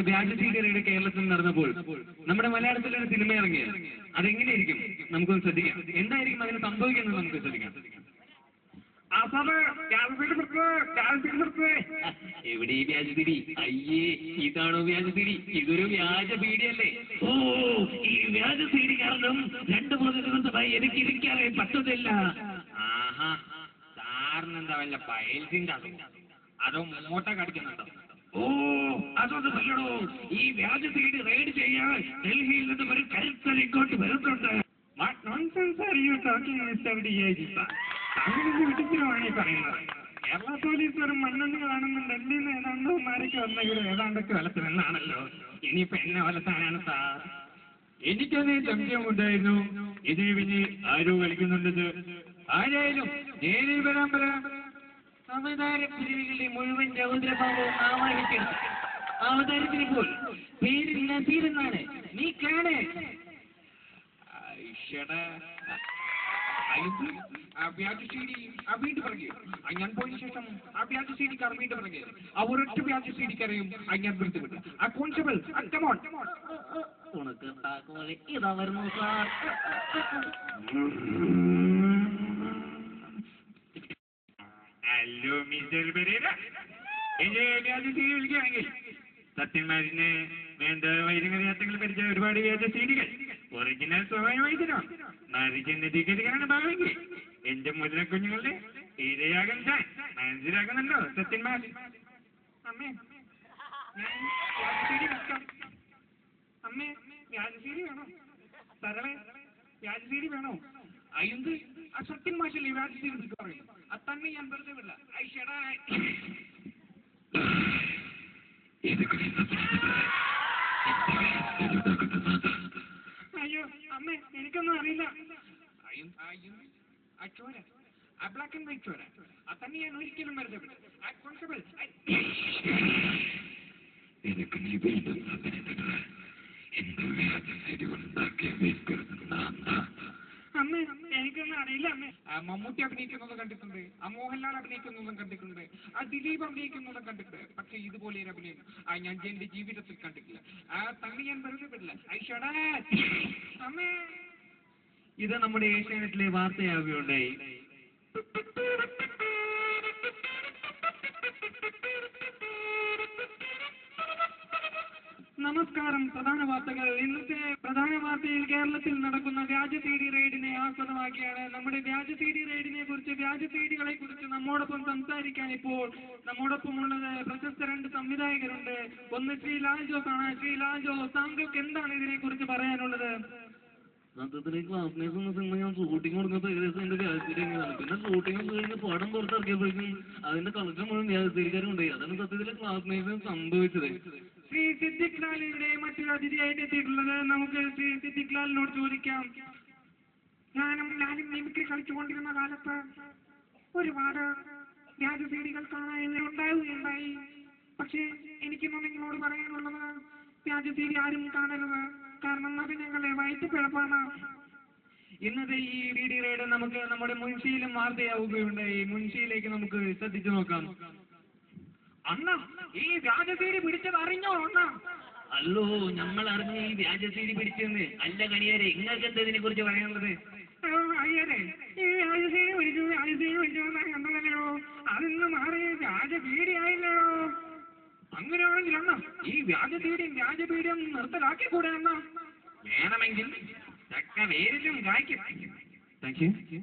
വ്യാജ സീരിയലുകൾ കേരളത്തിൽ നടന്നപ്പോൾ നമ്മുടെ മലയാളത്തിൽ ഒരു സിനിമ ഇറങ്ങിയ അതെങ്ങനെയായിരിക്കും നമുക്കൊന്ന് ശ്രദ്ധിക്കാം. എന്തായിരിക്കും അതിന് സംഭവിക്കുന്നത് നമുക്ക് ശ്രദ്ധിക്കാം. എവിടെ ഈ വ്യാജ പീഡി? അയ്യേ, ഇതാണോ വ്യാജ പീഡി? ഇതൊരു വ്യാജ പീഡിയല്ലേ? ഓ, ഈ വ്യാജ പീഡി കാരണം 2-3 ദിവസമായി എനിക്ക് ഇരിക്കാറേ പറ്റത്തില്ല. ആഹാ, സാറിനെന്താ വല്ല പൈൽസിന്റെ അതോ മൂട്ട കടിക്കുന്നുണ്ടോ? ഓ, അതൊന്നും അല്ലടോ, ഈ വ്യാജ സീഡി റെയ്ഡ് ചെയ്യാൻ ഡൽഹിയിൽ നിന്ന് ഒരു കരുത്തർ ഇങ്ങോട്ട് വരുന്നുണ്ട്. What nonsense are you talking, Mr. DIG? അങ്ങനെ വിട്ടിച്ചിരുവാണ് ഈ പറയുന്നത്. കേരള പോലീസ് ഒരു മണ്ണെണ്ണ കാണുന്നുണ്ട്. ഡൽഹിയിൽ നിന്ന് ഏതാണ്ടോ മാരൊക്കെ വന്നെങ്കിൽ ഏതാണ്ടൊക്കെ വലത്തുമെന്നാണല്ലോ. ഇനിയിപ്പോ എന്നെ വലത്താനാണ് സാർ. എനിക്കതേ സംശയമുണ്ടായിരുന്നു. ഇതിന് പിന്നെ ആരോ കളിക്കുന്നുണ്ടത്. ആരായാലും നേരിൽ വരാൻ പറയാം. അവതാര പിരിവുകളുടെ മുഴുവൻ രൗദ്രഭാവവും ആവാഹിക്കരുത്. അവതാരത്തിനിപ്പോൾ പേരിൽ നസീരെന്നാണ്. നീ കാണേ വ്യാജ സീഡി വീണ്ടും പറഞ്ഞു. ഞാൻ പോയതിനു ശേഷം ആ വ്യാജ സീഡിക്കാർ വീണ്ടും പറഞ്ഞു. ആ ഒരൊറ്റ വ്യാജ സീഡിക്കറിയും ഞാൻ ബന്ധപ്പെട്ടു. ആ കോൺസ്റ്റബിൾ ഇതാ വരുന്നു സാർ. ഹലോ മിസ്റ്റർ പെരേര, എന്റെ വ്യാജ സീഡി വിളിക്കുകയാണെങ്കിൽ സത്യന്മാരിന് വേണ്ട വൈദ്യങ്ങൾ പരിചയ ഒരുപാട് വ്യാജ സീഡികൾ ഒറിജിനൽ സ്വാഭാവികമായി തരാം. മറിച്ചെന്റെ ടിക്കറ്റ് ഭാഗമെങ്കിൽ എന്റെ മുതല കുഞ്ഞുങ്ങളുടെ ഇരയാകാൻ ഞാൻ മനസ്സിലാക്കുന്നുണ്ടോ സത്യന്മാർ? അമ്മേ, ഞാൻ വ്യാജസീഡി വിൽക്കാം. അമ്മേ, വ്യാജസീഡി വേണോ? തരളെ, വ്യാജസീഡി വേണോ? അയ്യത് ആ സത്യൻ മാഷല്ലേ വ്യാജസീഡി പറയും. അത് തന്നെ ഞാൻ വെറുതെ വിടില്ല. ഐഷടാ, അയ്യോ അമ്മേ, എനിക്കൊന്നും അറിയില്ല. ചോര, ആ ബ്ലാക്ക് ആൻഡ് വൈറ്റ് ചോര, അത് തന്നെ ഞാൻ ഒരിക്കലും വെറുതെ വിടില്ല. ആ കോൺസ്റ്റബിൾ, എനിക്ക് നീ വീണ്ടും അമ്മേ, എനിക്കൊന്നും അറിയില്ല അമ്മേ. മമ്മൂട്ടി അഭിനയിക്കുന്നതും കണ്ടിട്ടുണ്ട്, ആ മോഹൻലാൽ അഭിനയിക്കുന്നതും കണ്ടിട്ടുണ്ട്, ആ ദിലീപ് അഭിനയിക്കുന്നതും കണ്ടിട്ടുണ്ട്. പക്ഷെ ഇതുപോലെ ഒരു അഭിനയം ഞാൻ എന്റെ ജീവിതത്തിൽ കണ്ടിട്ടില്ല. തന്നെ ഞാൻ വെറുതെ വിടില്ല. ഐഷടാ അമ്മേ. ഇത് നമ്മുടെ ഏഷ്യാനെറ്റിലെ വാർത്തയാവുകയുണ്ടായി. നമസ്കാരം. പ്രധാന വാർത്തകൾ. ഇന്നത്തെ പ്രധാന വാർത്തയിൽ കേരളത്തിൽ നടക്കുന്ന വ്യാജ സീഡി റെയ്ഡിനെ ആസ്പദമാക്കിയാണ്. നമ്മുടെ വ്യാജ സീഡി റെയ്ഡിനെ കുറിച്ച്, വ്യാജ സീഡികളെ കുറിച്ച് നമ്മോടൊപ്പം സംസാരിക്കാൻ ഇപ്പോൾ നമ്മോടൊപ്പം ഉള്ളത് പ്രശസ്ത 2 സംവിധായകരുണ്ട്. ഒന്ന് ശ്രീ ലാൽ ജോസ് ആണ്. ശ്രീ ലാൽ ജോസ്, താങ്കൾക്ക് എന്താണ് ഇതിനെ കുറിച്ച് പറയാനുള്ളത്? സത്യത്തിൽ ക്ലാസ്മേറ്റ്സ് എന്ന സിനിമ ഞാൻ ഷൂട്ടിംഗ് കൊടുക്കുന്നത് ഏകദേശം എന്റെ വ്യാജസീഡിയാണ്. പിന്നെ ഷൂട്ടിംഗ് കഴിഞ്ഞ് പടം പുറത്തിറക്കിയപ്പോഴേക്കും അതിന്റെ കളക്ഷൻ മുഴുവൻ വ്യാജസീഡിക്കാരുണ്ടായി. അതാണ് സത്യത്തിലെ ക്ലാസ്മേറ്റ്സിന് സംഭവിച്ചത്. ശ്രീ സിദ്ദിഖ് ലാലിന്റെ മറ്റൊരു അതിഥിയായിട്ട് എത്തിയിട്ടുള്ളത്. നമുക്ക് ശ്രീ സിദ്ദിഖ് ലാലിനോട് ചോദിക്കാം. ഞാനും ലാലും മിമിക്രി കളിച്ചുകൊണ്ടിരുന്ന കാലത്ത് ഒരുപാട് വ്യാജ സീഡികൾ കാണാൻ ഉണ്ടാവുകയുണ്ടായി. പക്ഷേ എനിക്കിന്ന് നിങ്ങളോട് പറയാനുള്ളത്, വ്യാജ സീഡി ആരും കാണരുത്. കാരണം അത് ഞങ്ങളെ വയറ്റിപ്പിഴപ്പാണ്. ഇന്നത്തെ ഈ വീഡിയോ റെയ്ഡ് നമുക്ക് നമ്മുടെ മുൻഷിയിലും വാർത്തയാവുകയുണ്ടായി. മുൻഷിയിലേക്ക് നമുക്ക് ശ്രദ്ധിച്ചു നോക്കാം. അണ്ണ, ഈ വ്യാജ സീഡി പിടിച്ചത് അറിഞ്ഞോ അണ്ണ? അല്ലോ, ഞങ്ങൾ അറിഞ്ഞു ഈ വ്യാജ സീഡി പിടിച്ചെന്ന്. അല്ല കണിയാരെ, നിങ്ങൾക്ക് എന്താ ഇതിനെ കുറിച്ച് പറയാനുള്ളത്? അയ്യരെ, ഈ വ്യാജ സീഡി പിടിച്ചു കണ്ടതല്ലോ, അതിന്ന് മാറി വ്യാജ പീഡി ആയില്ലോ. അങ്ങനെയാണെങ്കിൽ അണ്ണ, ഈ വ്യാജ പീഡിയം നിർത്തലാക്കിക്കൂടെ അണ്ണ? വേണമെങ്കിൽ തക്ക വേരിലും കായ്ക്കും. Thank U.